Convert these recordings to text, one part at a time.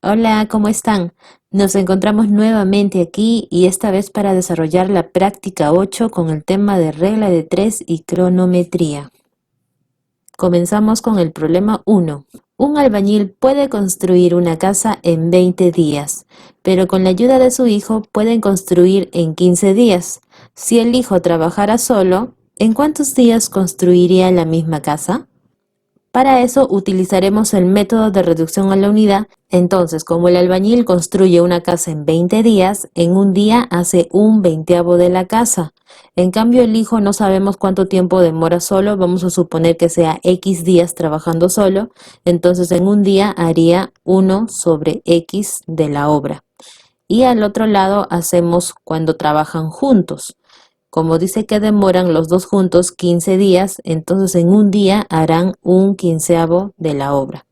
Hola, ¿cómo están? Nos encontramos nuevamente aquí y esta vez para desarrollar la práctica 8 con el tema de regla de 3 y cronometría. Comenzamos con el problema 1. Un albañil puede construir una casa en 20 días, pero con la ayuda de su hijo pueden construir en 15 días. Si el hijo trabajara solo, ¿en cuántos días construiría la misma casa? Para eso utilizaremos el método de reducción a la unidad. Entonces, como el albañil construye una casa en 20 días, en un día hace un veinteavo de la casa. En cambio, el hijo no sabemos cuánto tiempo demora solo, vamos a suponer que sea X días trabajando solo, entonces en un día haría 1 sobre X de la obra. Y al otro lado hacemos cuando trabajan juntos. Como dice que demoran los dos juntos 15 días, entonces en un día harán un quinceavo de la obra.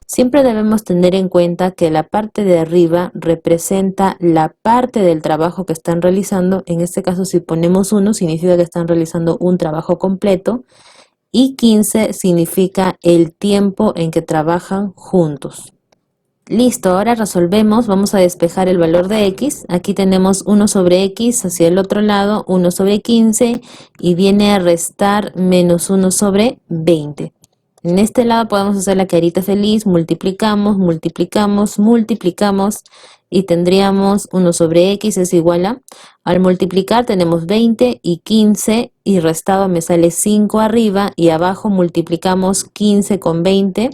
Siempre debemos tener en cuenta que la parte de arriba representa la parte del trabajo que están realizando. En este caso, si ponemos 1, significa que están realizando un trabajo completo. Y 15 significa el tiempo en que trabajan juntos. Listo, ahora resolvemos, vamos a despejar el valor de x. Aquí tenemos 1 sobre x, hacia el otro lado 1 sobre 15 y viene a restar menos 1 sobre 20. En este lado podemos hacer la carita feliz, multiplicamos, multiplicamos, multiplicamos y tendríamos 1 sobre x es igual a, al multiplicar tenemos 20 y 15 y restado me sale 5 arriba y abajo multiplicamos 15 con 20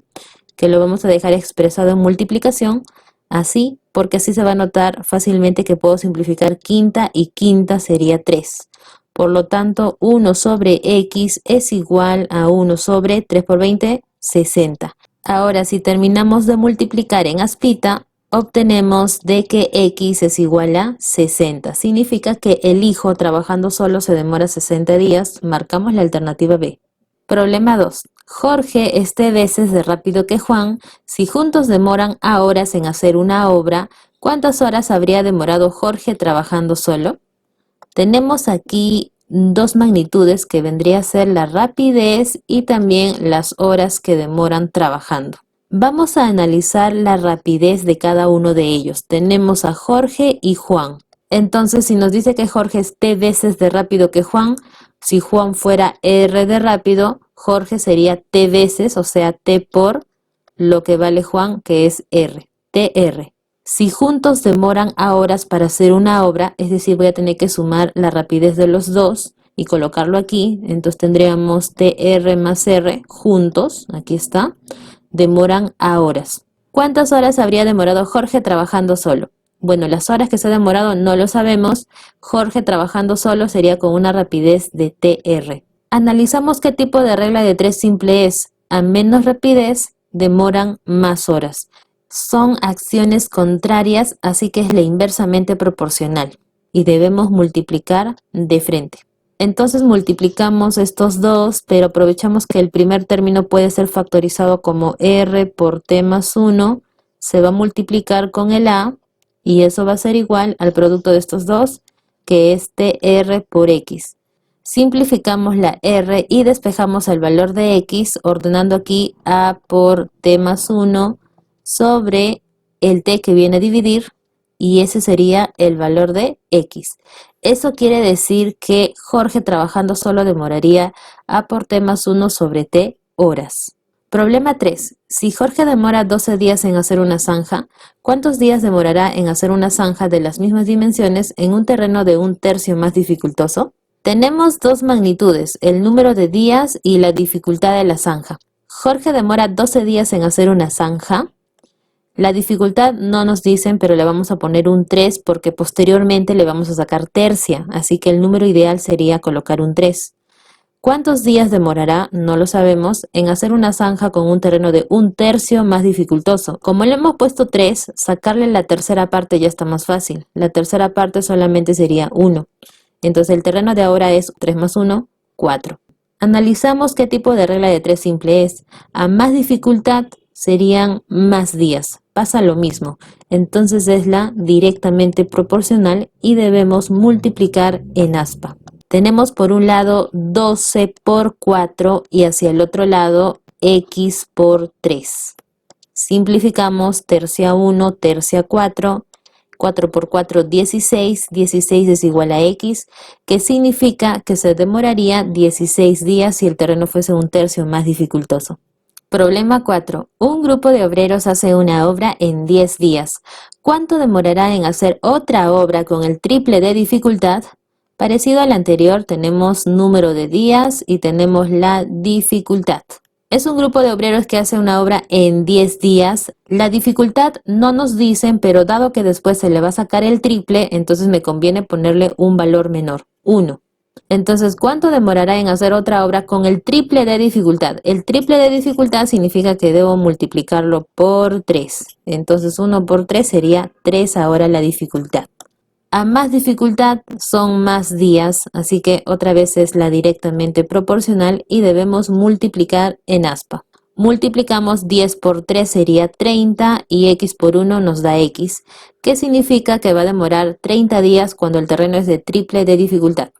que lo vamos a dejar expresado en multiplicación, así, porque así se va a notar fácilmente que puedo simplificar quinta y quinta sería 3. Por lo tanto, 1 sobre x es igual a 1 sobre 3 por 20, 60. Ahora, si terminamos de multiplicar en aspita, obtenemos de que x es igual a 60. Significa que el hijo trabajando solo se demora 60 días. Marcamos la alternativa B. Problema 2. Jorge es T veces de rápido que Juan. Si juntos demoran a horas en hacer una obra, ¿cuántas horas habría demorado Jorge trabajando solo? Tenemos aquí dos magnitudes que vendría a ser la rapidez y también las horas que demoran trabajando. Vamos a analizar la rapidez de cada uno de ellos. Tenemos a Jorge y Juan. Entonces, si nos dice que Jorge es T veces de rápido que Juan, si Juan fuera R de rápido, Jorge sería T veces, o sea, T por lo que vale Juan, que es R, TR. Si juntos demoran a horas para hacer una obra, es decir, voy a tener que sumar la rapidez de los dos y colocarlo aquí, entonces tendríamos TR más R juntos, aquí está, demoran a horas. ¿Cuántas horas habría demorado Jorge trabajando solo? Bueno, las horas que se ha demorado no lo sabemos. Jorge trabajando solo sería con una rapidez de TR. Analizamos qué tipo de regla de 3 simple es. A menos rapidez, demoran más horas. Son acciones contrarias, así que es la inversamente proporcional. Y debemos multiplicar de frente. Entonces multiplicamos estos dos, pero aprovechamos que el primer término puede ser factorizado como R por T más 1. Se va a multiplicar con el A. Y eso va a ser igual al producto de estos dos, que es TR por X. Simplificamos la R y despejamos el valor de X, ordenando aquí A por T más 1 sobre el T que viene a dividir, y ese sería el valor de X. Eso quiere decir que Jorge trabajando solo demoraría A por T más 1 sobre T horas. Problema 3. Si Jorge demora 12 días en hacer una zanja, ¿cuántos días demorará en hacer una zanja de las mismas dimensiones en un terreno de un tercio más dificultoso? Tenemos dos magnitudes, el número de días y la dificultad de la zanja. Jorge demora 12 días en hacer una zanja. La dificultad no nos dicen, pero le vamos a poner un 3 porque posteriormente le vamos a sacar tercia, así que el número ideal sería colocar un 3. ¿Cuántos días demorará? No lo sabemos, en hacer una zanja con un terreno de un tercio más dificultoso. Como le hemos puesto 3, sacarle la tercera parte ya está más fácil. La tercera parte solamente sería 1. Entonces el terreno de ahora es 3 más 1, 4. Analizamos qué tipo de regla de 3 simple es. A más dificultad serían más días. Pasa lo mismo. Entonces es la directamente proporcional y debemos multiplicar en aspa. Tenemos por un lado 12 por 4 y hacia el otro lado x por 3. Simplificamos tercia 1, tercia 4. 4 por 4, 16. 16 es igual a X, que significa que se demoraría 16 días si el terreno fuese un tercio más dificultoso. Problema 4. Un grupo de obreros hace una obra en 10 días. ¿Cuánto demorará en hacer otra obra con el triple de dificultad? Parecido al anterior, tenemos número de días y tenemos la dificultad. Es un grupo de obreros que hace una obra en 10 días. La dificultad no nos dicen, pero dado que después se le va a sacar el triple, entonces me conviene ponerle un valor menor, 1. Entonces, ¿cuánto demorará en hacer otra obra con el triple de dificultad? El triple de dificultad significa que debo multiplicarlo por 3. Entonces, 1 por 3 sería 3 ahora la dificultad. A más dificultad son más días, así que otra vez es la directamente proporcional y debemos multiplicar en aspa. Multiplicamos 10 por 3 sería 30 y x por 1 nos da x, que significa que va a demorar 30 días cuando el terreno es de triple de dificultad.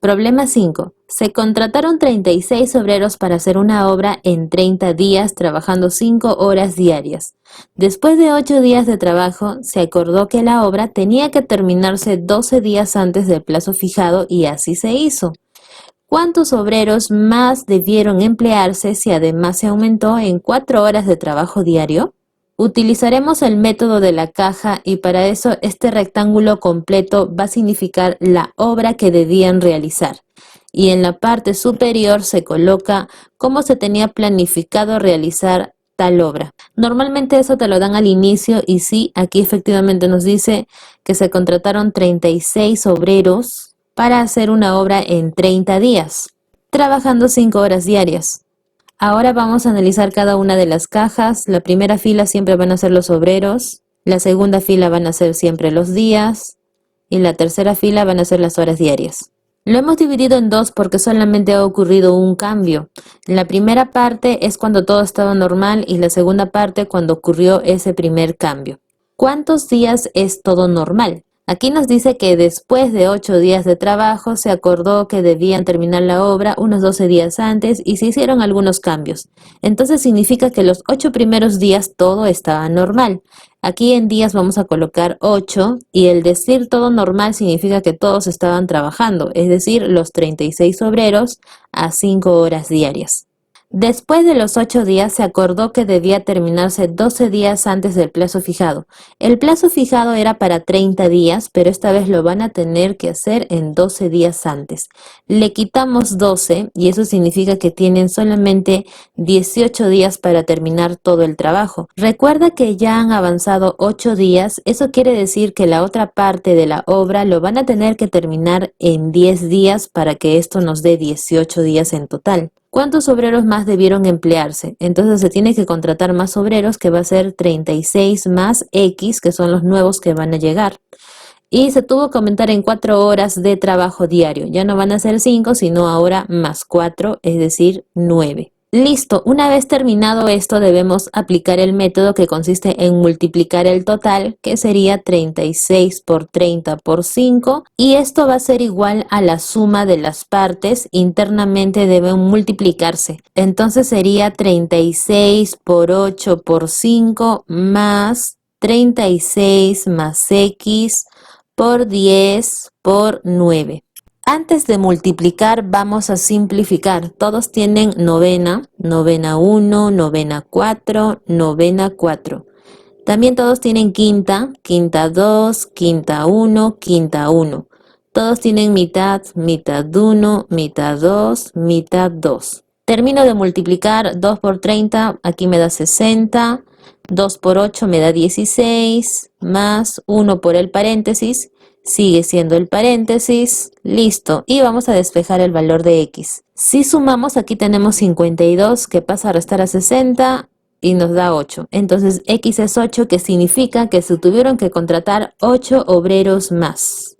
Problema 5. Se contrataron 36 obreros para hacer una obra en 30 días trabajando 5 horas diarias. Después de 8 días de trabajo, se acordó que la obra tenía que terminarse 12 días antes del plazo fijado y así se hizo. ¿Cuántos obreros más debieron emplearse si además se aumentó en 4 horas de trabajo diario? Utilizaremos el método de la caja y para eso este rectángulo completo va a significar la obra que debían realizar. Y en la parte superior se coloca cómo se tenía planificado realizar tal obra. Normalmente eso te lo dan al inicio y sí, aquí efectivamente nos dice que se contrataron 36 obreros para hacer una obra en 30 días, trabajando 5 horas diarias. Ahora vamos a analizar cada una de las cajas. La primera fila siempre van a ser los obreros, la segunda fila van a ser siempre los días y la tercera fila van a ser las horas diarias. Lo hemos dividido en dos porque solamente ha ocurrido un cambio. La primera parte es cuando todo estaba normal y la segunda parte cuando ocurrió ese primer cambio. ¿Cuántos días es todo normal? Aquí nos dice que después de 8 días de trabajo se acordó que debían terminar la obra unos 12 días antes y se hicieron algunos cambios. Entonces significa que los 8 primeros días todo estaba normal. Aquí en días vamos a colocar 8 y el decir todo normal significa que todos estaban trabajando, es decir, los 36 obreros a 5 horas diarias. Después de los 8 días se acordó que debía terminarse 12 días antes del plazo fijado. El plazo fijado era para 30 días, pero esta vez lo van a tener que hacer en 12 días antes. Le quitamos 12 y eso significa que tienen solamente 18 días para terminar todo el trabajo. Recuerda que ya han avanzado 8 días, eso quiere decir que la otra parte de la obra lo van a tener que terminar en 10 días para que esto nos dé 18 días en total. ¿Cuántos obreros más debieron emplearse? Entonces se tiene que contratar más obreros, que va a ser 36 más X, que son los nuevos que van a llegar. Y se tuvo que aumentar en 4 horas de trabajo diario. Ya no van a ser 5, sino ahora más 4, es decir, 9. Listo, una vez terminado esto debemos aplicar el método que consiste en multiplicar el total, que sería 36 por 30 por 5, y esto va a ser igual a la suma de las partes, internamente deben multiplicarse. Entonces sería 36 por 8 por 5 más 36 más X por 10 por 9. Antes de multiplicar vamos a simplificar. Todos tienen novena, novena 1, novena 4, novena 4. También todos tienen quinta, quinta 2, quinta 1, quinta 1. Todos tienen mitad, mitad 1, mitad 2, mitad 2. Termino de multiplicar 2 por 30, aquí me da 60, 2 por 8 me da 16, más 1 por el paréntesis. Sigue siendo el paréntesis, listo, y vamos a despejar el valor de X. Si sumamos, aquí tenemos 52 que pasa a restar a 60 y nos da 8. Entonces X es 8, que significa que se tuvieron que contratar 8 obreros más.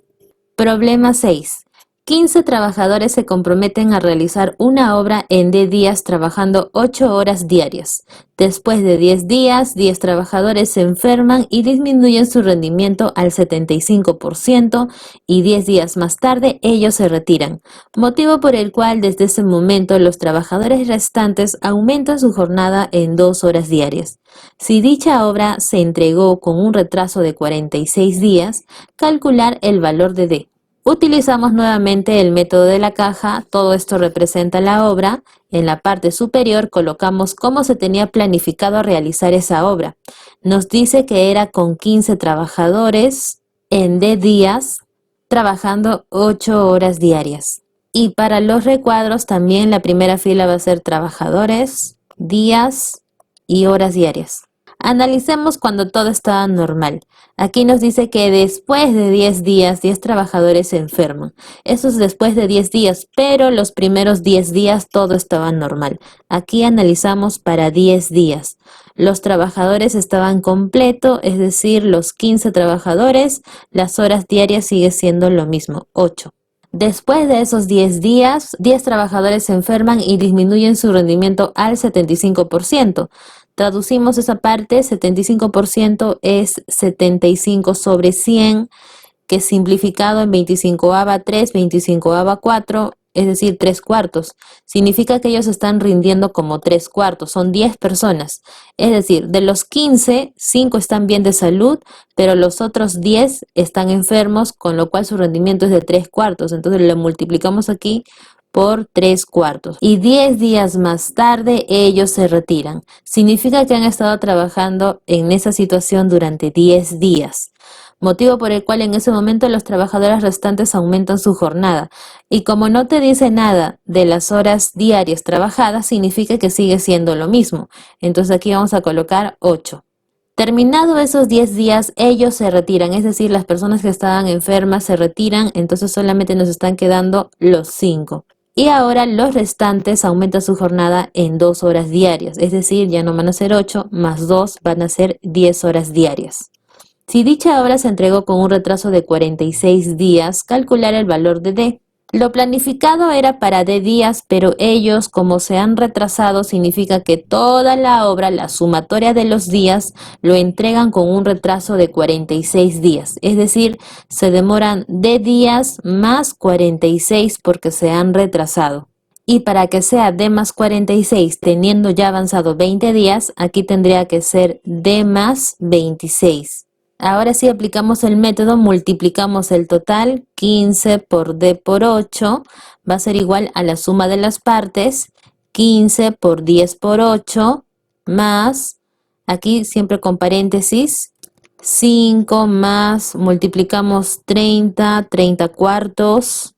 Problema 6. 15 trabajadores se comprometen a realizar una obra en D días trabajando 8 horas diarias. Después de 10 días, 10 trabajadores se enferman y disminuyen su rendimiento al 75% y 10 días más tarde ellos se retiran, motivo por el cual desde ese momento los trabajadores restantes aumentan su jornada en 2 horas diarias. Si dicha obra se entregó con un retraso de 46 días, calcular el valor de D. Utilizamos nuevamente el método de la caja, todo esto representa la obra. En la parte superior colocamos cómo se tenía planificado realizar esa obra. Nos dice que era con 15 trabajadores en D días, trabajando 8 horas diarias. Y para los recuadros también la primera fila va a ser trabajadores, días y horas diarias. Analicemos cuando todo estaba normal. Aquí nos dice que después de 10 días, 10 trabajadores se enferman. Eso es después de 10 días, pero los primeros 10 días todo estaba normal. Aquí analizamos para 10 días. Los trabajadores estaban completos, es decir, los 15 trabajadores, las horas diarias sigue siendo lo mismo, 8. Después de esos 10 días, 10 trabajadores se enferman y disminuyen su rendimiento al 75%. Traducimos esa parte, 75% es 75 sobre 100, que es simplificado en 25ava 3, 25ava 4, es decir, 3 cuartos. Significa que ellos están rindiendo como 3 cuartos, son 10 personas. Es decir, de los 15, 5 están bien de salud, pero los otros 10 están enfermos, con lo cual su rendimiento es de 3 cuartos. Entonces lo multiplicamos aquí por 3 cuartos. Y 10 días más tarde ellos se retiran. Significa que han estado trabajando en esa situación durante 10 días. Motivo por el cual en ese momento los trabajadores restantes aumentan su jornada. Y como no te dice nada de las horas diarias trabajadas, significa que sigue siendo lo mismo. Entonces aquí vamos a colocar 8. Terminado esos 10 días, ellos se retiran, es decir, las personas que estaban enfermas se retiran, entonces solamente nos están quedando los 5. Y ahora los restantes aumentan su jornada en 2 horas diarias, es decir, ya no van a ser 8, más 2 van a ser 10 horas diarias. Si dicha obra se entregó con un retraso de 46 días, calcular el valor de D. Lo planificado era para D días, pero ellos, como se han retrasado, significa que toda la obra, la sumatoria de los días, lo entregan con un retraso de 46 días. Es decir, se demoran D días más 46 porque se han retrasado. Y para que sea D más 46, teniendo ya avanzado 20 días, aquí tendría que ser D más 26. Ahora sí aplicamos el método, multiplicamos el total, 15 por D por 8, va a ser igual a la suma de las partes, 15 por 10 por 8, más, aquí siempre con paréntesis, 5 más, multiplicamos 30 cuartos,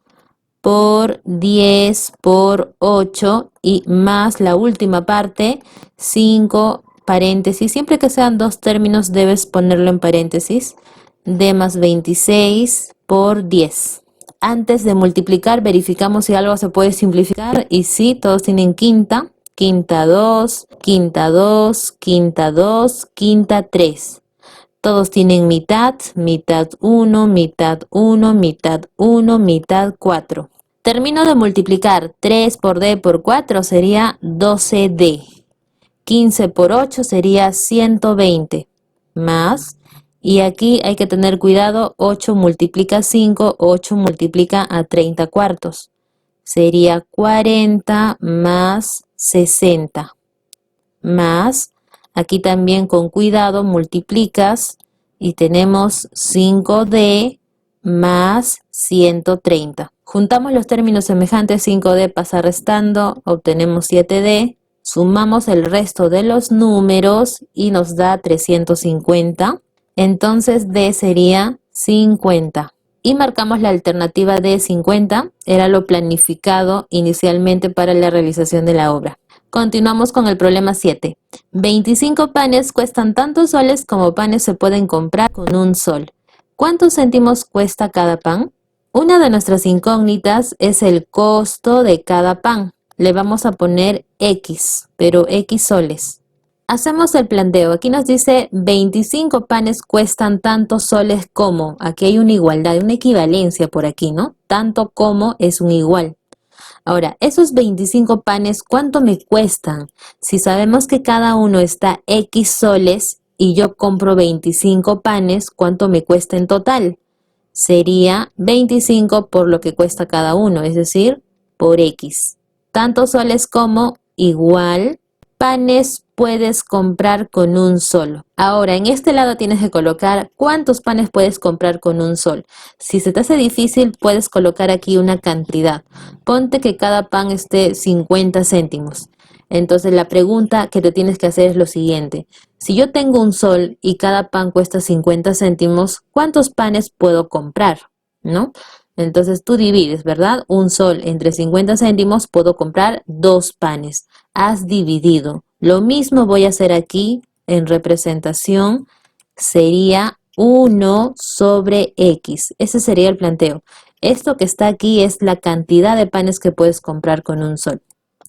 por 10 por 8 y más la última parte, 5 paréntesis. Siempre que sean dos términos debes ponerlo en paréntesis. D más 26 por 10. Antes de multiplicar verificamos si algo se puede simplificar y sí, todos tienen quinta. Quinta 2, quinta 2, quinta 2, quinta 3. Todos tienen mitad, mitad 1, mitad 1, mitad 1, mitad 4. Termino de multiplicar 3 por D por 4 sería 12D. 15 por 8 sería 120. Más, y aquí hay que tener cuidado, 8 multiplica 5, 8 multiplica a 30 cuartos. Sería 40 más 60. Más, aquí también con cuidado multiplicas y tenemos 5D más 130. Juntamos los términos semejantes, 5D pasa restando, obtenemos 7D, sumamos el resto de los números y nos da 350. Entonces D sería 50. Y marcamos la alternativa de 50, era lo planificado inicialmente para la realización de la obra. Continuamos con el problema 7. 25 panes cuestan tantos soles como panes se pueden comprar con un sol. ¿Cuántos céntimos cuesta cada pan? Una de nuestras incógnitas es el costo de cada pan. Le vamos a poner X, pero X soles. Hacemos el planteo. Aquí nos dice 25 panes cuestan tantos soles como. Aquí hay una igualdad, una equivalencia por aquí, ¿no? Tanto como es un igual. Ahora, esos 25 panes, ¿cuánto me cuestan? Si sabemos que cada uno está X soles y yo compro 25 panes, ¿cuánto me cuesta en total? Sería 25 por lo que cuesta cada uno, es decir, por X. Tantos soles como igual panes puedes comprar con un sol. Ahora, en este lado tienes que colocar cuántos panes puedes comprar con un sol. Si se te hace difícil, puedes colocar aquí una cantidad. Ponte que cada pan esté 50 céntimos. Entonces la pregunta que te tienes que hacer es lo siguiente. Si yo tengo un sol y cada pan cuesta 50 céntimos, ¿cuántos panes puedo comprar? ¿No? Entonces tú divides, ¿verdad? Un sol entre 50 céntimos, puedo comprar 2 panes. Has dividido. Lo mismo voy a hacer aquí en representación. Sería 1 sobre X. Ese sería el planteo. Esto que está aquí es la cantidad de panes que puedes comprar con un sol.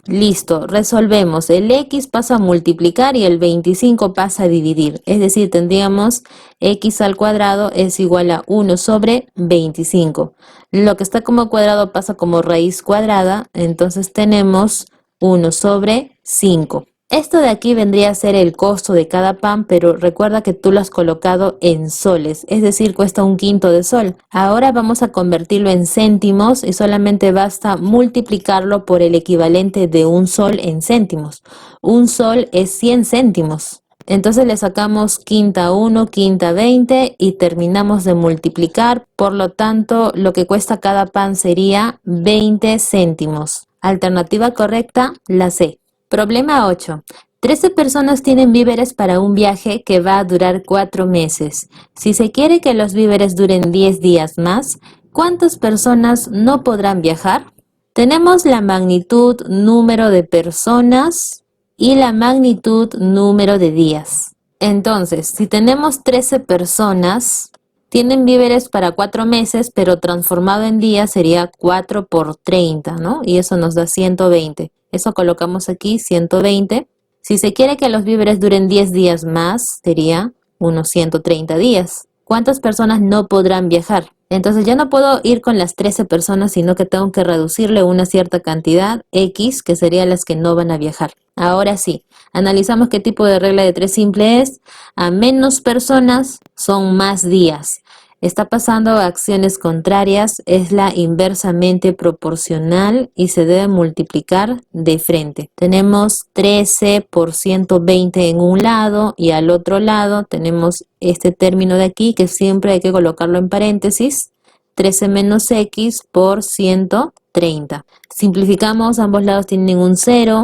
Listo, resolvemos. El X pasa a multiplicar y el 25 pasa a dividir. Es decir, tendríamos X al cuadrado es igual a 1 sobre 25. Lo que está como cuadrado pasa como raíz cuadrada, entonces tenemos 1 sobre 5. Esto de aquí vendría a ser el costo de cada pan, pero recuerda que tú lo has colocado en soles, es decir, cuesta 1/5 de sol. Ahora vamos a convertirlo en céntimos y solamente basta multiplicarlo por el equivalente de un sol en céntimos. Un sol es 100 céntimos. Entonces le sacamos quinta 1, quinta 20 y terminamos de multiplicar. Por lo tanto, lo que cuesta cada pan sería 20 céntimos. Alternativa correcta, la C. Problema 8. 13 personas tienen víveres para un viaje que va a durar 4 meses. Si se quiere que los víveres duren 10 días más, ¿cuántas personas no podrán viajar? Tenemos la magnitud número de personas y la magnitud número de días. Entonces, si tenemos 13 personas, tienen víveres para 4 meses, pero transformado en días sería 4 por 30, ¿no? Y eso nos da 120. Eso colocamos aquí, 120. Si se quiere que los víveres duren 10 días más, sería unos 130 días. ¿Cuántas personas no podrán viajar? Entonces ya no puedo ir con las 13 personas, sino que tengo que reducirle una cierta cantidad, X, que serían las que no van a viajar. Ahora sí, analizamos qué tipo de regla de 3 simple es. A menos personas son más días. Está pasando a acciones contrarias, es la inversamente proporcional y se debe multiplicar de frente. Tenemos 13 por 120 en un lado y al otro lado tenemos este término de aquí que siempre hay que colocarlo en paréntesis. 13 menos X por 130. Simplificamos, ambos lados tienen un 0,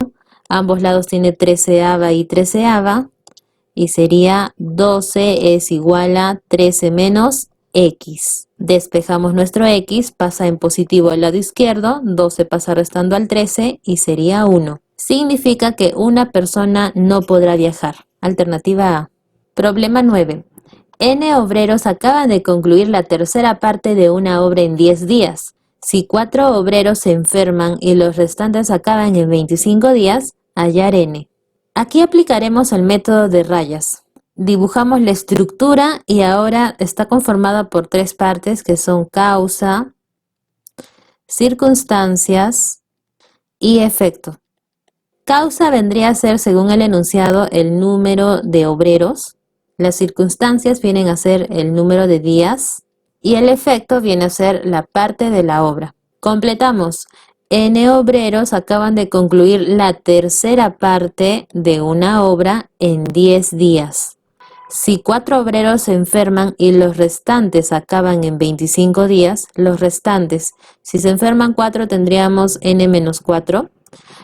ambos lados tiene 13ava y 13ava y sería 12 es igual a 13 menos X. Despejamos nuestro X, pasa en positivo al lado izquierdo, 12 pasa restando al 13 y sería 1. Significa que una persona no podrá viajar. Alternativa A. Problema 9. N obreros acaban de concluir la tercera parte de una obra en 10 días. Si 4 obreros se enferman y los restantes acaban en 25 días, hallar N. Aquí aplicaremos el método de rayas. Dibujamos la estructura y ahora está conformada por 3 partes que son causa, circunstancias y efecto. Causa vendría a ser, según el enunciado, el número de obreros. Las circunstancias vienen a ser el número de días y el efecto viene a ser la parte de la obra. Completamos. N obreros acaban de concluir la tercera parte de una obra en 10 días. Si 4 obreros se enferman y los restantes acaban en 25 días, los restantes, si se enferman 4 tendríamos N menos 4.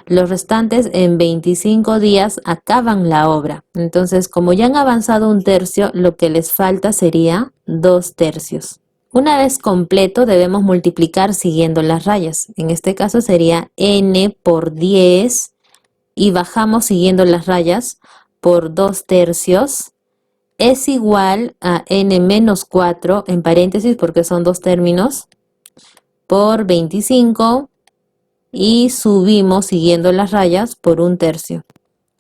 Los restantes en 25 días acaban la obra. Entonces, como ya han avanzado 1/3, lo que les falta sería 2/3. Una vez completo debemos multiplicar siguiendo las rayas. En este caso sería N por 10 y bajamos siguiendo las rayas por 2/3 es igual a N menos 4 en paréntesis porque son 2 términos por 25 y subimos siguiendo las rayas por 1/3.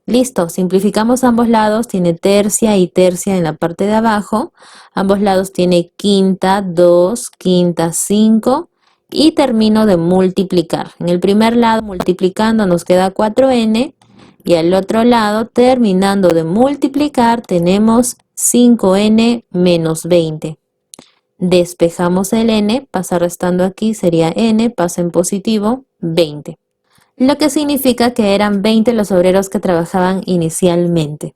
Listo, simplificamos ambos lados, tiene tercia y tercia en la parte de abajo. Ambos lados tiene quinta, 2, quinta, 5 y termino de multiplicar. En el primer lado multiplicando nos queda 4n y al otro lado terminando de multiplicar tenemos 5n menos 20. Despejamos el n, pasa restando aquí, sería n, pasa en positivo, 20. Lo que significa que eran 20 los obreros que trabajaban inicialmente.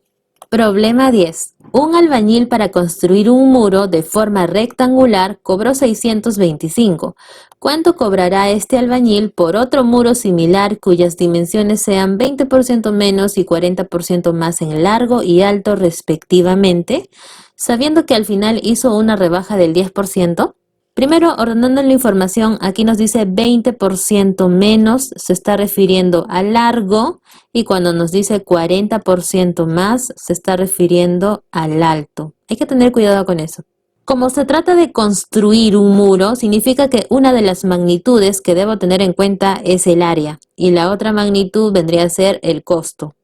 Problema 10. Un albañil para construir un muro de forma rectangular cobró 625. ¿Cuánto cobrará este albañil por otro muro similar cuyas dimensiones sean 20% menos y 40% más en largo y alto respectivamente, sabiendo que al final hizo una rebaja del 10%? Primero, ordenando la información, aquí nos dice 20% menos, se está refiriendo a largo, y cuando nos dice 40% más, se está refiriendo al alto. Hay que tener cuidado con eso. Como se trata de construir un muro, significa que una de las magnitudes que debo tener en cuenta es el área, y la otra magnitud vendría a ser el costo.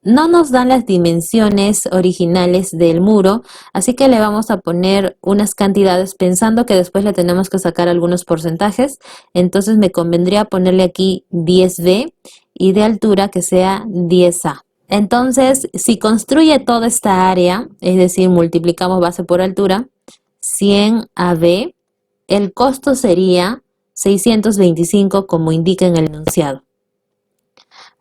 No nos dan las dimensiones originales del muro, así que le vamos a poner unas cantidades pensando que después le tenemos que sacar algunos porcentajes. Entonces me convendría ponerle aquí 10b y de altura que sea 10a. Entonces, si construye toda esta área, es decir, multiplicamos base por altura, 100ab, el costo sería 625 como indica en el enunciado.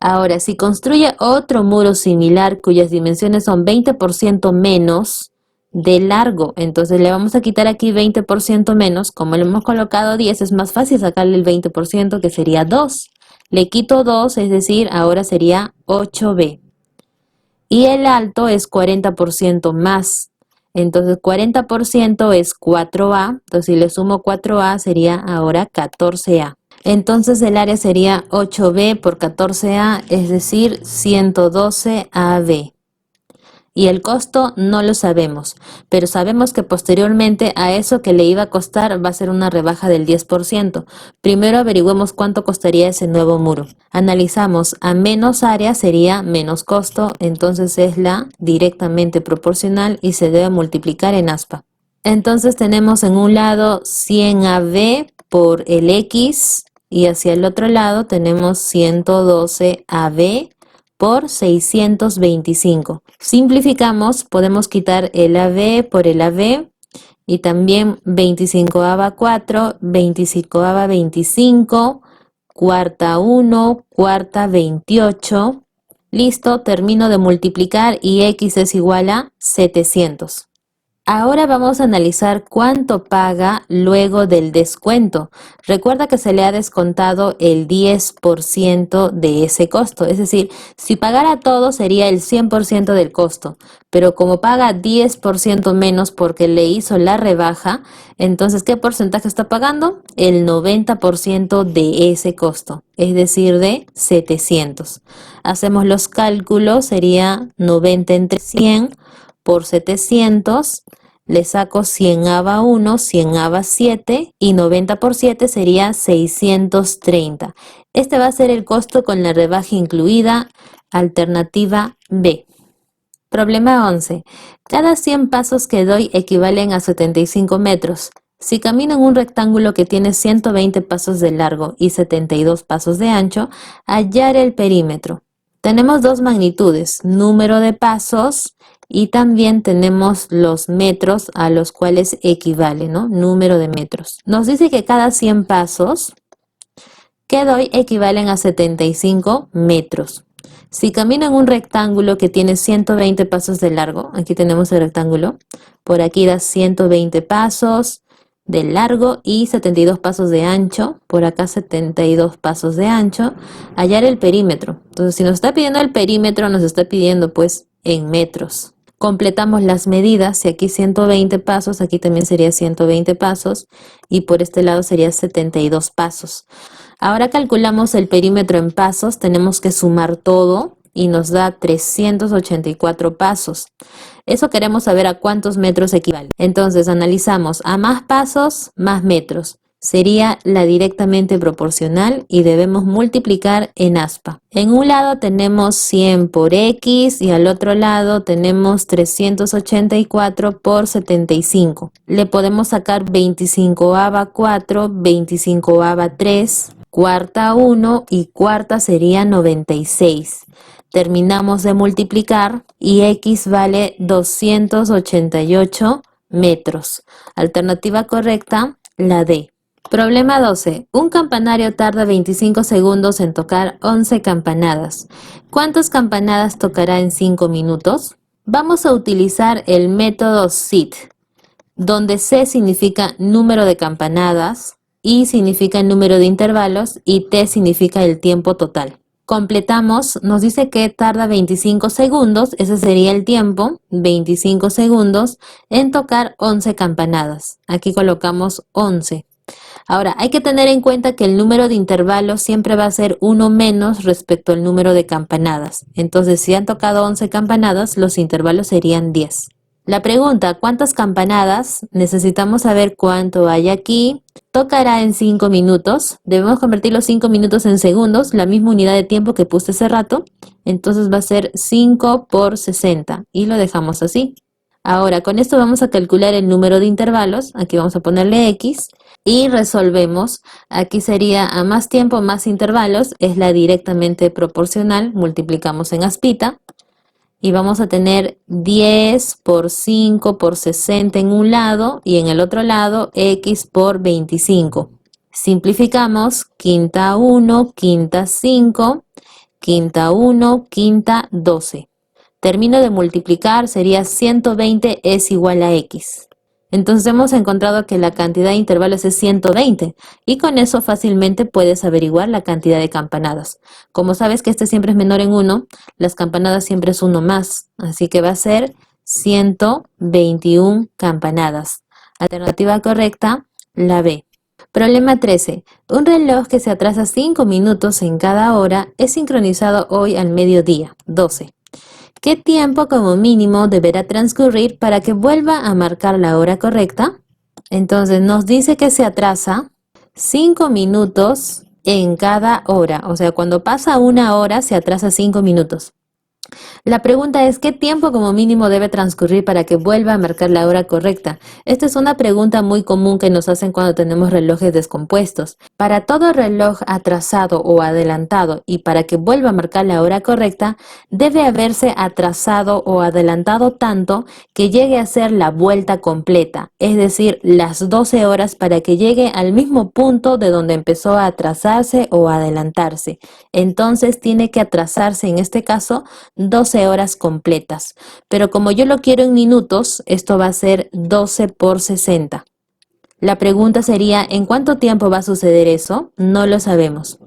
Ahora, si construye otro muro similar cuyas dimensiones son 20% menos de largo, entonces le vamos a quitar aquí 20% menos. Como le hemos colocado 10, es más fácil sacarle el 20% que sería 2. Le quito 2, es decir, ahora sería 8b. Y el alto es 40% más. Entonces 40% es 4a. Entonces si le sumo 4a sería ahora 14a. Entonces el área sería 8b por 14a, es decir, 112ab. Y el costo no lo sabemos, pero sabemos que posteriormente a eso que le iba a costar va a ser una rebaja del 10%. Primero averigüemos cuánto costaría ese nuevo muro. Analizamos, a menos área sería menos costo, entonces es la directamente proporcional y se debe multiplicar en aspa. Entonces tenemos en un lado 100ab por el x y hacia el otro lado tenemos 112ab por 625. Simplificamos, podemos quitar el AB por el AB y también 25ava 4, 25ava 25, cuarta 1, cuarta 28. Listo, termino de multiplicar y X es igual a 700. Ahora vamos a analizar cuánto paga luego del descuento. Recuerda que se le ha descontado el 10% de ese costo. Es decir, si pagara todo sería el 100% del costo. Pero como paga 10% menos porque le hizo la rebaja, entonces ¿qué porcentaje está pagando? El 90% de ese costo, es decir, de 700. Hacemos los cálculos, sería 90 entre 100 por 700, le saco 100ava 1, 100ava 7 y 90 por 7 sería 630. Este va a ser el costo con la rebaja incluida, alternativa B. Problema 11. Cada 100 pasos que doy equivalen a 75 metros. Si camino en un rectángulo que tiene 120 pasos de largo y 72 pasos de ancho, hallar el perímetro. Tenemos dos magnitudes, número de pasos y también tenemos los metros a los cuales equivale, ¿no? Número de metros. Nos dice que cada 100 pasos que doy equivalen a 75 metros. Si camino en un rectángulo que tiene 120 pasos de largo, aquí tenemos el rectángulo, por aquí da 120 pasos de largo y 72 pasos de ancho, por acá 72 pasos de ancho, hallar el perímetro. Entonces, si nos está pidiendo el perímetro, nos está pidiendo pues en metros. Completamos las medidas, si aquí 120 pasos, aquí también sería 120 pasos y por este lado sería 72 pasos. Ahora calculamos el perímetro en pasos, tenemos que sumar todo y nos da 384 pasos. Eso queremos saber a cuántos metros equivale. Entonces analizamos a más pasos, más metros. sería la directamente proporcional y debemos multiplicar en aspa. En un lado tenemos 100 por x y al otro lado tenemos 384 por 75. Le podemos sacar 25ava 4, 25ava 3, cuarta 1 y cuarta sería 96. Terminamos de multiplicar y x vale 288 metros. Alternativa correcta, la D. Problema 12. Un campanario tarda 25 segundos en tocar 11 campanadas. ¿Cuántas campanadas tocará en 5 minutos? Vamos a utilizar el método SIT, donde C significa número de campanadas, I significa número de intervalos y T significa el tiempo total. Completamos, nos dice que tarda 25 segundos, ese sería el tiempo, 25 segundos, en tocar 11 campanadas. Aquí colocamos 11. Ahora, hay que tener en cuenta que el número de intervalos siempre va a ser uno menos respecto al número de campanadas. Entonces, si han tocado 11 campanadas, los intervalos serían 10. La pregunta, ¿cuántas campanadas? Necesitamos saber cuánto hay aquí. Tocará en 5 minutos. Debemos convertir los 5 minutos en segundos, la misma unidad de tiempo que puse hace rato. Entonces va a ser 5 por 60 y lo dejamos así. Ahora, con esto vamos a calcular el número de intervalos. Aquí vamos a ponerle X y resolvemos. Aquí sería a más tiempo, más intervalos. Es la directamente proporcional. Multiplicamos en aspita. Y vamos a tener 10 por 5 por 60 en un lado y en el otro lado X por 25. Simplificamos, quinta 1, quinta 5, quinta 1, quinta 12. Termino de multiplicar, sería 120 es igual a X. Entonces hemos encontrado que la cantidad de intervalos es 120 y con eso fácilmente puedes averiguar la cantidad de campanadas. Como sabes que este siempre es menor en 1, las campanadas siempre es 1 más, así que va a ser 121 campanadas. Alternativa correcta, la B. Problema 13. Un reloj que se atrasa 5 minutos en cada hora es sincronizado hoy al mediodía, 12. ¿Qué tiempo como mínimo deberá transcurrir para que vuelva a marcar la hora correcta? Entonces nos dice que se atrasa 5 minutos en cada hora. O sea, cuando pasa una hora se atrasa 5 minutos. La pregunta es, ¿qué tiempo como mínimo debe transcurrir para que vuelva a marcar la hora correcta? Esta es una pregunta muy común que nos hacen cuando tenemos relojes descompuestos. Para todo reloj atrasado o adelantado y para que vuelva a marcar la hora correcta, debe haberse atrasado o adelantado tanto que llegue a ser la vuelta completa, es decir, las 12 horas para que llegue al mismo punto de donde empezó a atrasarse o adelantarse. Entonces tiene que atrasarse en este caso 12 horas completas, pero como yo lo quiero en minutos, esto va a ser 12 por 60. La pregunta sería, ¿en cuánto tiempo va a suceder eso? No lo sabemos.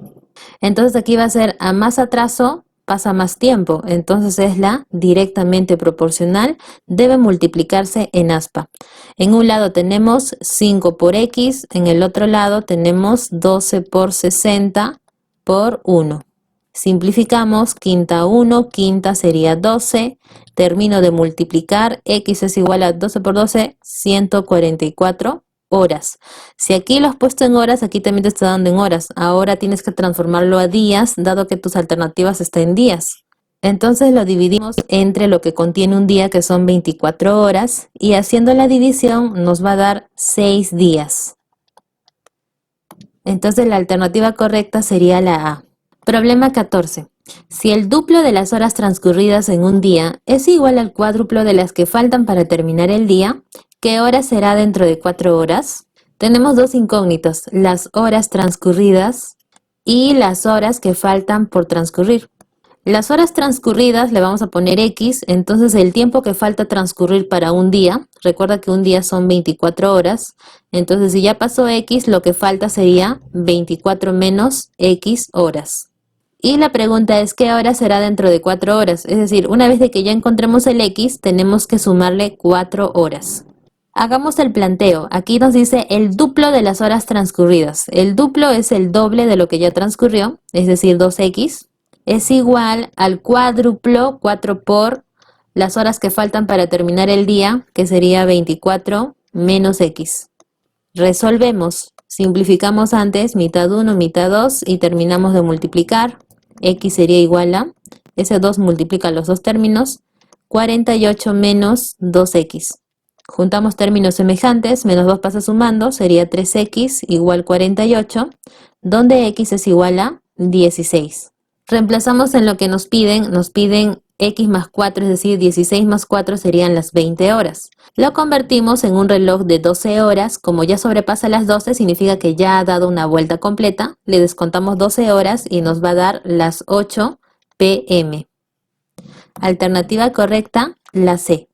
Entonces aquí va a ser a más atraso, pasa más tiempo, entonces es la directamente proporcional, debe multiplicarse en aspa. En un lado tenemos 5 por X, en el otro lado tenemos 12 por 60 por 1. Simplificamos, quinta 1, quinta sería 12, termino de multiplicar, X es igual a 12 por 12, 144 horas. Si aquí lo has puesto en horas, aquí también te está dando en horas. Ahora tienes que transformarlo a días, dado que tus alternativas están en días. Entonces lo dividimos entre lo que contiene un día, que son 24 horas, y haciendo la división nos va a dar 6 días. Entonces la alternativa correcta sería la A. Problema 14. Si el duplo de las horas transcurridas en un día es igual al cuádruplo de las que faltan para terminar el día, ¿qué hora será dentro de 4 horas? Tenemos dos incógnitas, las horas transcurridas y las horas que faltan por transcurrir. Las horas transcurridas le vamos a poner X, entonces el tiempo que falta transcurrir para un día, recuerda que un día son 24 horas, entonces si ya pasó X, lo que falta sería 24 menos X horas. Y la pregunta es, ¿qué hora será dentro de 4 horas? Es decir, una vez de que ya encontremos el X, tenemos que sumarle 4 horas. Hagamos el planteo. Aquí nos dice el duplo de las horas transcurridas. El duplo es el doble de lo que ya transcurrió, es decir, 2X. Es igual al cuádruplo, 4 por las horas que faltan para terminar el día, que sería 24 menos X. Resolvemos. Simplificamos antes, mitad 1, mitad 2 y terminamos de multiplicar. X sería igual a, ese 2 multiplica los dos términos, 48 menos 2x. Juntamos términos semejantes, menos 2 pasa sumando, sería 3x igual 48, donde x es igual a 16. Reemplazamos en lo que nos piden x más 4, es decir, 16 más 4 serían las 20 horas. Lo convertimos en un reloj de 12 horas, como ya sobrepasa las 12, significa que ya ha dado una vuelta completa, le descontamos 12 horas y nos va a dar las 8 p.m. Alternativa correcta, la C.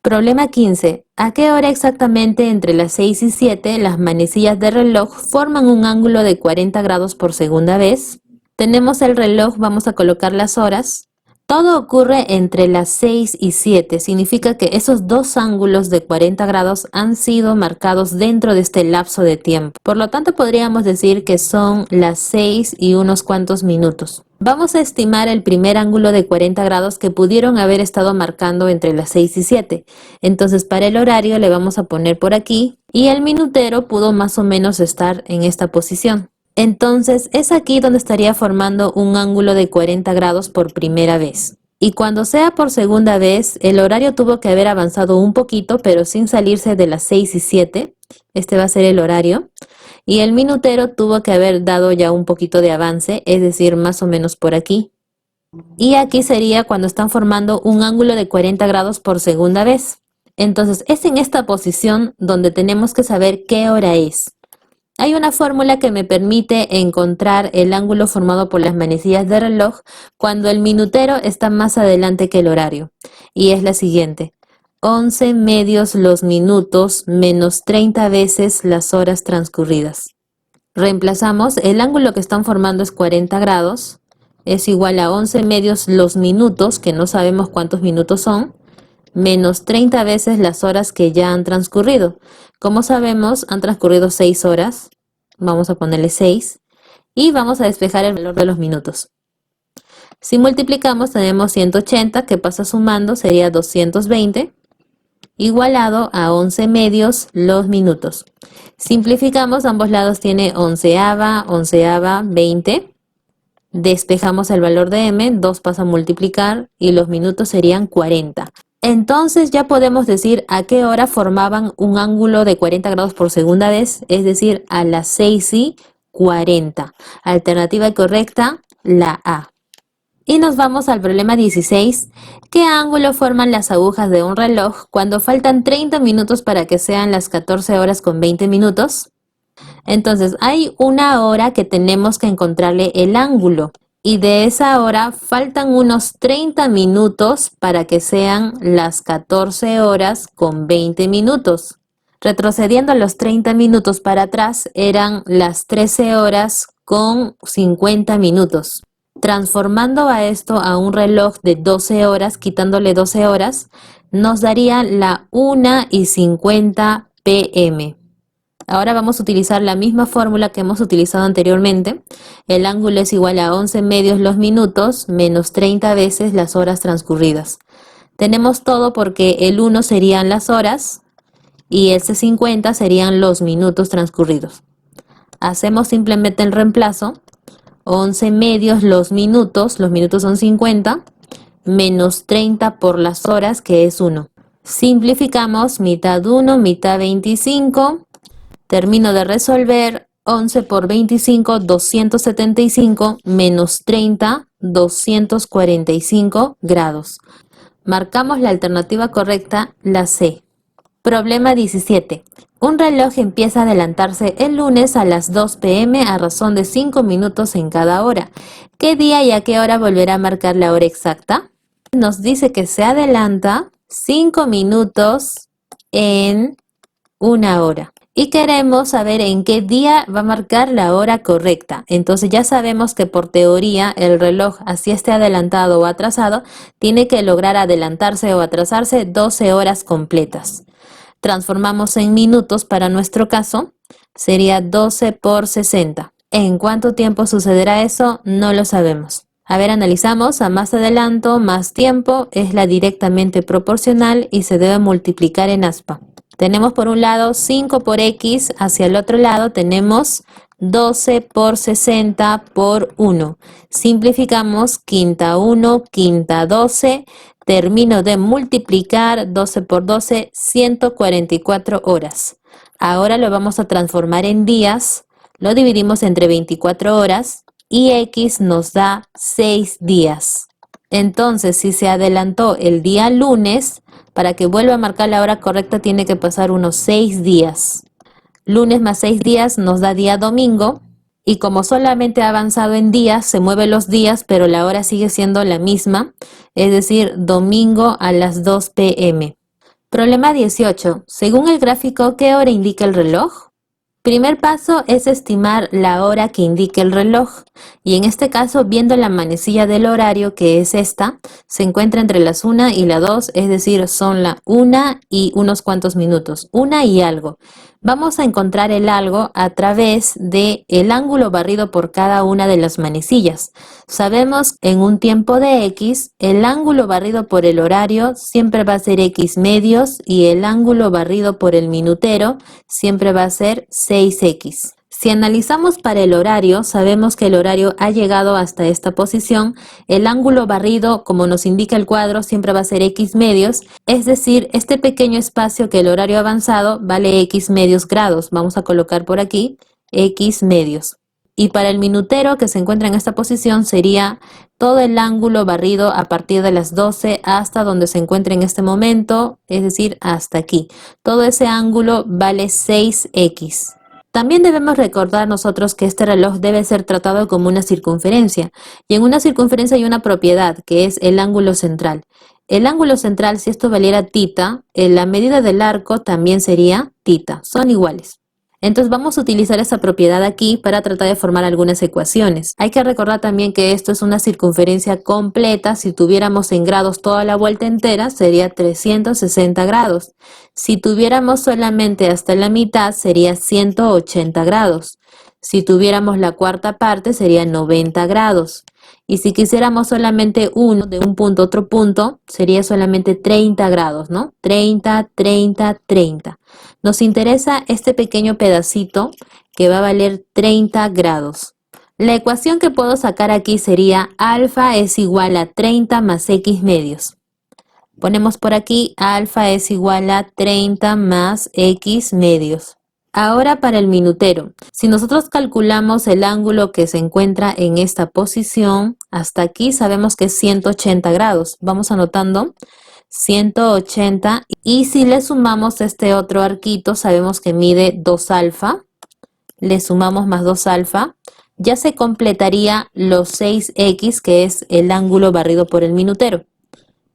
Problema 15. ¿A qué hora exactamente entre las 6 y 7 las manecillas del reloj forman un ángulo de 40 grados por segunda vez? Tenemos el reloj, vamos a colocar las horas. Todo ocurre entre las 6 y 7, significa que esos dos ángulos de 40 grados han sido marcados dentro de este lapso de tiempo. Por lo tanto, podríamos decir que son las 6 y unos cuantos minutos. Vamos a estimar el primer ángulo de 40 grados que pudieron haber estado marcando entre las 6 y 7. Entonces, para el horario le vamos a poner por aquí y el minutero pudo más o menos estar en esta posición. Entonces, es aquí donde estaría formando un ángulo de 40 grados por primera vez. Y cuando sea por segunda vez, el horario tuvo que haber avanzado un poquito, pero sin salirse de las 6 y 7. Este va a ser el horario. Y el minutero tuvo que haber dado ya un poquito de avance, es decir, más o menos por aquí. Y aquí sería cuando están formando un ángulo de 40 grados por segunda vez. Entonces, es en esta posición donde tenemos que saber qué hora es. Hay una fórmula que me permite encontrar el ángulo formado por las manecillas de reloj cuando el minutero está más adelante que el horario. Y es la siguiente. 11 medios los minutos menos 30 veces las horas transcurridas. Reemplazamos, el ángulo que están formando es 40 grados. Es igual a 11 medios los minutos, que no sabemos cuántos minutos son, menos 30 veces las horas que ya han transcurrido. Como sabemos, han transcurrido 6 horas. Vamos a ponerle 6. Y vamos a despejar el valor de los minutos. Si multiplicamos, tenemos 180, que pasa sumando, sería 220, igualado a 11 medios los minutos. Simplificamos, ambos lados tiene onceava, 20. Despejamos el valor de m, 2 pasa a multiplicar y los minutos serían 40. Entonces ya podemos decir a qué hora formaban un ángulo de 40 grados por segunda vez, es decir, a las 6 y 40. Alternativa correcta, la A. Y nos vamos al problema 16. ¿Qué ángulo forman las agujas de un reloj cuando faltan 30 minutos para que sean las 14 horas con 20 minutos? Entonces, hay una hora que tenemos que encontrarle el ángulo. Y de esa hora faltan unos 30 minutos para que sean las 14 horas con 20 minutos. Retrocediendo los 30 minutos para atrás, eran las 13 horas con 50 minutos. Transformando a esto a un reloj de 12 horas, quitándole 12 horas, nos daría la 1:50 p.m. Ahora vamos a utilizar la misma fórmula que hemos utilizado anteriormente. El ángulo es igual a 11 medios los minutos menos 30 veces las horas transcurridas. Tenemos todo porque el 1 serían las horas y ese 50 serían los minutos transcurridos. Hacemos simplemente el reemplazo. 11 medios los minutos son 50, menos 30 por las horas, que es 1. Simplificamos, mitad 1, mitad 25. Termino de resolver, 11 por 25, 275, menos 30, 245 grados. Marcamos la alternativa correcta, la C. Problema 17. Un reloj empieza a adelantarse el lunes a las 2 p.m. a razón de 5 minutos en cada hora. ¿Qué día y a qué hora volverá a marcar la hora exacta? Nos dice que se adelanta 5 minutos en una hora. Y queremos saber en qué día va a marcar la hora correcta. Entonces ya sabemos que por teoría el reloj, así esté adelantado o atrasado, tiene que lograr adelantarse o atrasarse 12 horas completas. Transformamos en minutos para nuestro caso, sería 12 por 60. ¿En cuánto tiempo sucederá eso? No lo sabemos. A ver, analizamos, a más adelanto, más tiempo, es la directamente proporcional y se debe multiplicar en aspa. Tenemos por un lado 5 por x, hacia el otro lado tenemos 12 por 60 por 1. Simplificamos, quinta 1, quinta 12. Termino de multiplicar 12 por 12, 144 horas. Ahora lo vamos a transformar en días. Lo dividimos entre 24 horas y x nos da 6 días. Entonces, si se adelantó el día lunes, para que vuelva a marcar la hora correcta tiene que pasar unos 6 días. Lunes más 6 días nos da día domingo. Y como solamente ha avanzado en días, se mueven los días, pero la hora sigue siendo la misma. Es decir, domingo a las 2 p.m. Problema 18. Según el gráfico, ¿qué hora indica el reloj? Primer paso es estimar la hora que indique el reloj, y en este caso, viendo la manecilla del horario, que es esta, se encuentra entre las 1 y las 2, es decir, son la 1 y unos cuantos minutos, 1 y algo. Vamos a encontrar el algo a través del ángulo barrido por cada una de las manecillas. Sabemos que en un tiempo de x, el ángulo barrido por el horario siempre va a ser x medios y el ángulo barrido por el minutero siempre va a ser 6x. Si analizamos para el horario, sabemos que el horario ha llegado hasta esta posición. El ángulo barrido, como nos indica el cuadro, siempre va a ser x medios. Es decir, este pequeño espacio que el horario ha avanzado vale x medios grados. Vamos a colocar por aquí x medios. Y para el minutero que se encuentra en esta posición sería todo el ángulo barrido a partir de las 12 hasta donde se encuentra en este momento, es decir, hasta aquí. Todo ese ángulo vale 6x. También debemos recordar nosotros que este reloj debe ser tratado como una circunferencia, y en una circunferencia hay una propiedad que es el ángulo central. El ángulo central, si esto valiera tita, la medida del arco también sería tita, son iguales. Entonces vamos a utilizar esa propiedad aquí para tratar de formar algunas ecuaciones. Hay que recordar también que esto es una circunferencia completa. Si tuviéramos en grados toda la vuelta entera, sería 360 grados. Si tuviéramos solamente hasta la mitad, sería 180 grados. Si tuviéramos la cuarta parte, sería 90 grados. Y si quisiéramos solamente uno de un punto a otro punto, sería solamente 30 grados, ¿no? 30, 30, 30. Nos interesa este pequeño pedacito que va a valer 30 grados. La ecuación que puedo sacar aquí sería alfa es igual a 30 más x medios. Ponemos por aquí alfa es igual a 30 más x medios. Ahora para el minutero. Si nosotros calculamos el ángulo que se encuentra en esta posición, hasta aquí sabemos que es 180 grados. Vamos anotando 180, y si le sumamos este otro arquito, sabemos que mide 2 alfa. Le sumamos más 2 alfa. Ya se completaría los 6x, que es el ángulo barrido por el minutero.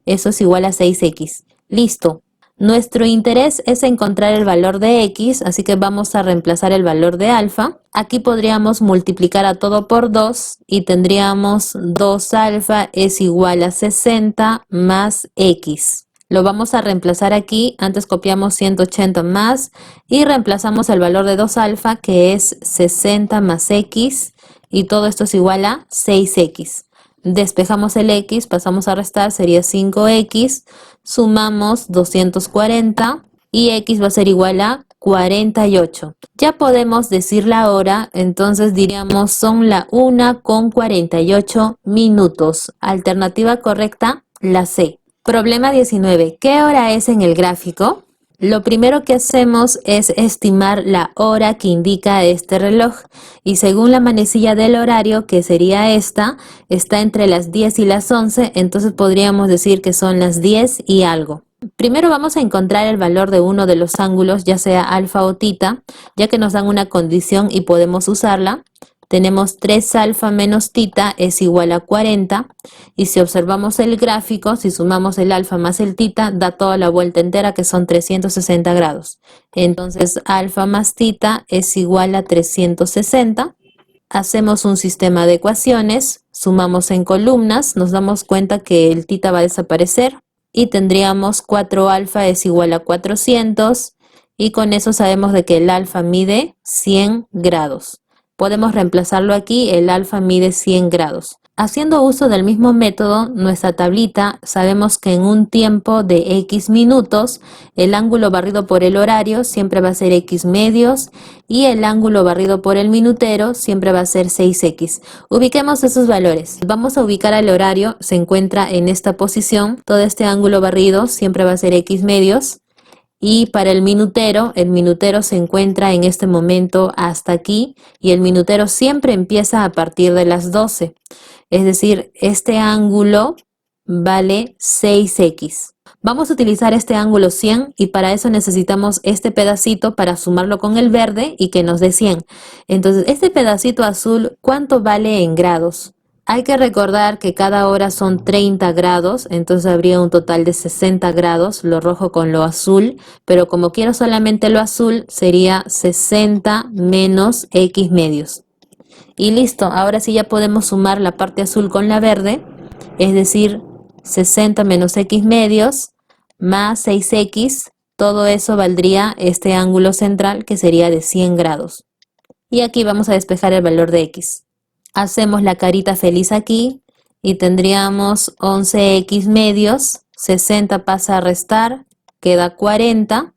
Eso es igual a 6x. Listo. Nuestro interés es encontrar el valor de x, así que vamos a reemplazar el valor de alfa. Aquí podríamos multiplicar a todo por 2 y tendríamos 2 alfa es igual a 60 más x. Lo vamos a reemplazar aquí. Antes copiamos 180 más y reemplazamos el valor de 2 alfa, que es 60 más x, y todo esto es igual a 6x. Despejamos el x, pasamos a restar, sería 5x, sumamos 240 y x va a ser igual a 48. Ya podemos decir la hora, entonces diríamos son la 1:48 minutos. Alternativa correcta, la C. Problema 19. ¿Qué hora es en el gráfico? Lo primero que hacemos es estimar la hora que indica este reloj, y según la manecilla del horario, que sería esta, está entre las 10 y las 11, entonces podríamos decir que son las 10 y algo. Primero vamos a encontrar el valor de uno de los ángulos, ya sea alfa o tita, ya que nos dan una condición y podemos usarla. Tenemos 3 alfa menos tita es igual a 40, y si observamos el gráfico, si sumamos el alfa más el tita, da toda la vuelta entera, que son 360 grados. Entonces alfa más tita es igual a 360. Hacemos un sistema de ecuaciones, sumamos en columnas, nos damos cuenta que el tita va a desaparecer y tendríamos 4 alfa es igual a 400, y con eso sabemos de que el alfa mide 100 grados. Podemos reemplazarlo aquí, el alfa mide 100 grados. Haciendo uso del mismo método, nuestra tablita, sabemos que en un tiempo de X minutos, el ángulo barrido por el horario siempre va a ser X medios y el ángulo barrido por el minutero siempre va a ser 6X. Ubiquemos esos valores. Vamos a ubicar al horario, se encuentra en esta posición. Todo este ángulo barrido siempre va a ser X medios. Y para el minutero se encuentra en este momento hasta aquí y el minutero siempre empieza a partir de las 12. Es decir, este ángulo vale 6X. Vamos a utilizar este ángulo 100 y para eso necesitamos este pedacito para sumarlo con el verde y que nos dé 100. Entonces, este pedacito azul, ¿cuánto vale en grados? Hay que recordar que cada hora son 30 grados, entonces habría un total de 60 grados, lo rojo con lo azul, pero como quiero solamente lo azul, sería 60 menos X medios. Y listo, ahora sí ya podemos sumar la parte azul con la verde, es decir, 60 menos X medios más 6X, todo eso valdría este ángulo central que sería de 100 grados. Y aquí vamos a despejar el valor de X. Hacemos la carita feliz aquí y tendríamos 11X medios, 60 pasa a restar, queda 40,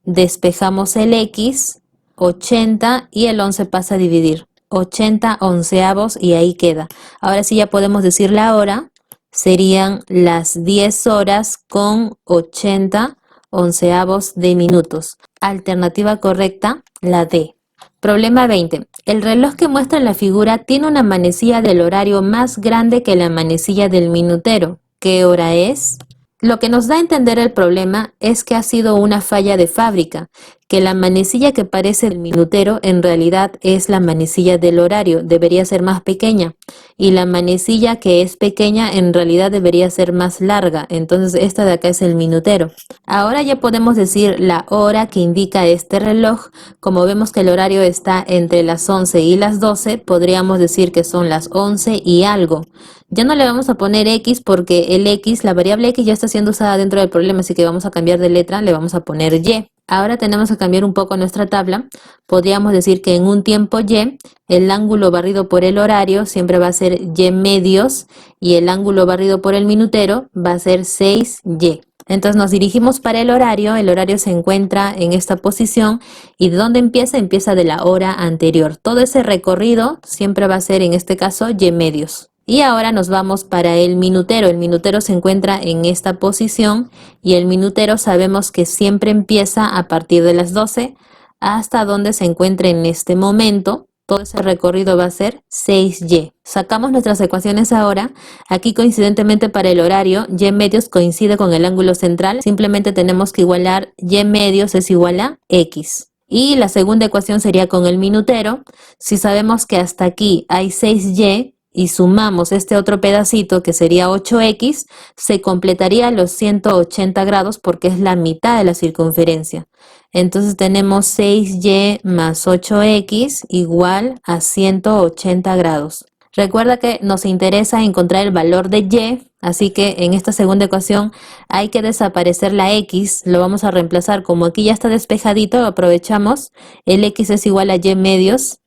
despejamos el X, 80 y el 11 pasa a dividir. 80 onceavos y ahí queda. Ahora sí ya podemos decir la hora, serían las 10 horas con 80 onceavos de minutos. Alternativa correcta, la D. Problema 20. El reloj que muestra en la figura tiene una manecilla del horario más grande que la manecilla del minutero. ¿Qué hora es? Lo que nos da a entender el problema es que ha sido una falla de fábrica, que la manecilla que parece el minutero en realidad es la manecilla del horario, debería ser más pequeña, y la manecilla que es pequeña en realidad debería ser más larga, entonces esta de acá es el minutero. Ahora ya podemos decir la hora que indica este reloj. Como vemos que el horario está entre las 11 y las 12, podríamos decir que son las 11 y algo. Ya no le vamos a poner X porque el X, la variable X ya está siendo usada dentro del problema, así que vamos a cambiar de letra, le vamos a poner Y. Ahora tenemos que cambiar un poco nuestra tabla. Podríamos decir que en un tiempo Y, el ángulo barrido por el horario siempre va a ser Y medios y el ángulo barrido por el minutero va a ser 6Y. Entonces nos dirigimos para el horario se encuentra en esta posición y ¿de dónde empieza? Empieza de la hora anterior. Todo ese recorrido siempre va a ser en este caso Y medios. Y ahora nos vamos para el minutero se encuentra en esta posición y el minutero sabemos que siempre empieza a partir de las 12 hasta donde se encuentre en este momento. Todo ese recorrido va a ser 6Y. Sacamos nuestras ecuaciones ahora. Aquí coincidentemente para el horario, Y medios coincide con el ángulo central. Simplemente tenemos que igualar Y medios es igual a X. Y la segunda ecuación sería con el minutero. Si sabemos que hasta aquí hay 6Y y sumamos este otro pedacito que sería 8X, se completaría los 180 grados porque es la mitad de la circunferencia. Entonces tenemos 6Y más 8X igual a 180 grados. Recuerda que nos interesa encontrar el valor de Y, así que en esta segunda ecuación hay que desaparecer la X, lo vamos a reemplazar. Como aquí ya está despejadito, aprovechamos, el X es igual a Y medios,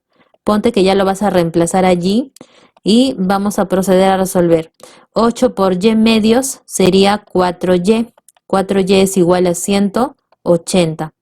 ponte que ya lo vas a reemplazar allí y vamos a proceder a resolver. 8 por Y medios sería 4Y, 4Y es igual a 180.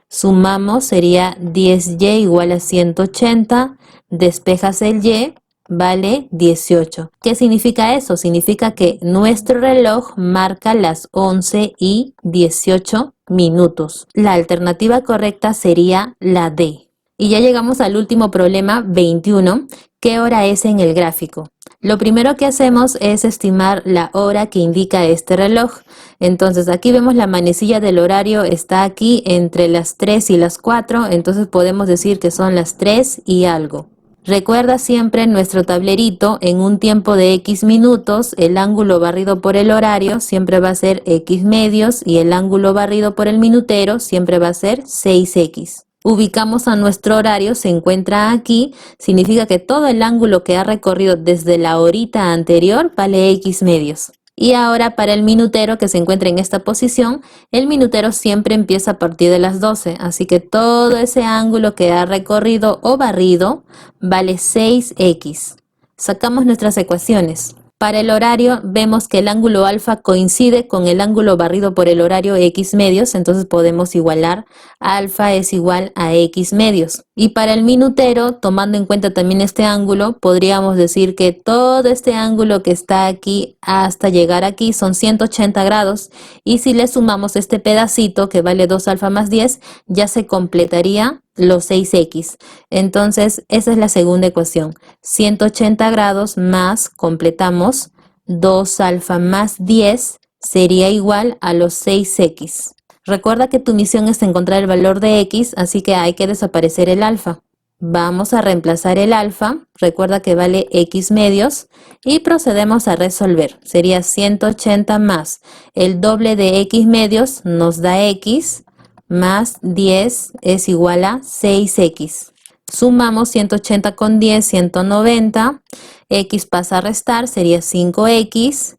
Sumamos, sería 10Y igual a 180, despejas el Y, vale 18. ¿Qué significa eso? Significa que nuestro reloj marca las 11 y 18 minutos. La alternativa correcta sería la D. Y ya llegamos al último problema, 21. ¿Qué hora es en el gráfico? Lo primero que hacemos es estimar la hora que indica este reloj. Entonces aquí vemos la manecilla del horario está aquí entre las 3 y las 4, entonces podemos decir que son las 3 y algo. Recuerda siempre nuestro tablerito, en un tiempo de X minutos, el ángulo barrido por el horario siempre va a ser X medios y el ángulo barrido por el minutero siempre va a ser 6X. Ubicamos a nuestro horario, se encuentra aquí, significa que todo el ángulo que ha recorrido desde la horita anterior vale X medios. Y ahora para el minutero que se encuentra en esta posición, el minutero siempre empieza a partir de las 12, así que todo ese ángulo que ha recorrido o barrido vale 6X. Sacamos nuestras ecuaciones. Para el horario vemos que el ángulo alfa coincide con el ángulo barrido por el horario x medios, entonces podemos igualar alfa es igual a x medios. Y para el minutero, tomando en cuenta también este ángulo, podríamos decir que todo este ángulo que está aquí hasta llegar aquí son 180 grados, y si le sumamos este pedacito que vale 2 alfa más 10, ya se completaría los 6x. Entonces, esa es la segunda ecuación. 180 grados más, completamos, 2 alfa más 10 sería igual a los 6x. Recuerda que tu misión es encontrar el valor de x, así que hay que desaparecer el alfa. Vamos a reemplazar el alfa, recuerda que vale x medios, y procedemos a resolver. Sería 180 más el doble de x medios nos da x, más 10 es igual a 6x. Sumamos 180 con 10, 190. X pasa a restar, sería 5x.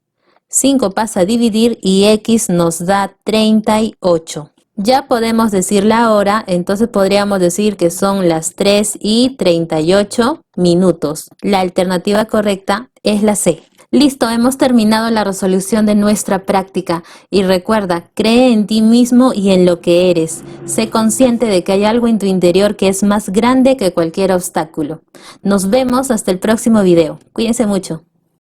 5 pasa a dividir y x nos da 38. Ya podemos decir la hora, entonces podríamos decir que son las 3:38 minutos. La alternativa correcta es la C. Listo, hemos terminado la resolución de nuestra práctica y recuerda, cree en ti mismo y en lo que eres. Sé consciente de que hay algo en tu interior que es más grande que cualquier obstáculo. Nos vemos hasta el próximo video. Cuídense mucho.